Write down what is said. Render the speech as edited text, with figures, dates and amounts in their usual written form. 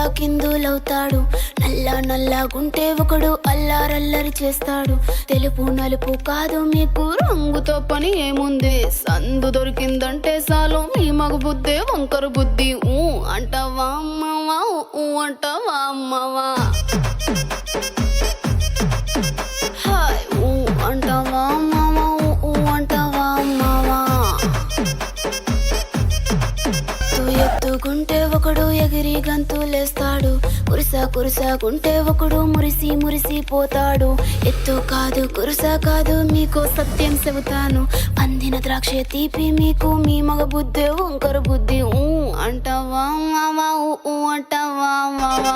కిందులవుతాడు. నల్లగుంటే ఒకడు అల్లారల్లరి చేస్తాడు. తెలుపు నలుపు కాదు మీకు రంగుతో పని ఏముంది, సందు దొరికిందంటే చాలు మీ మగ బుద్ధే వంకర బుద్ధి. అంటావా అమ్మవా, అంటావా అమ్మవా, హాయ్ అంటావా అమ్మవా, అంటావా అమ్మవా. ఎత్తుకుంటే ఒకడు ఎగిరి గంతులేస్తాడు. కురుసాగుంటే ఒకడు మురిసి పోతాడు. ఎత్తు కాదు కురుస కాదు మీకో సత్యం చెబుతాను. అందిన ద్రాక్ష తీపి మీకు మీ మగ బుద్ధి వంకర బుద్ధి. అంటావా మావా, అంటావా మావా.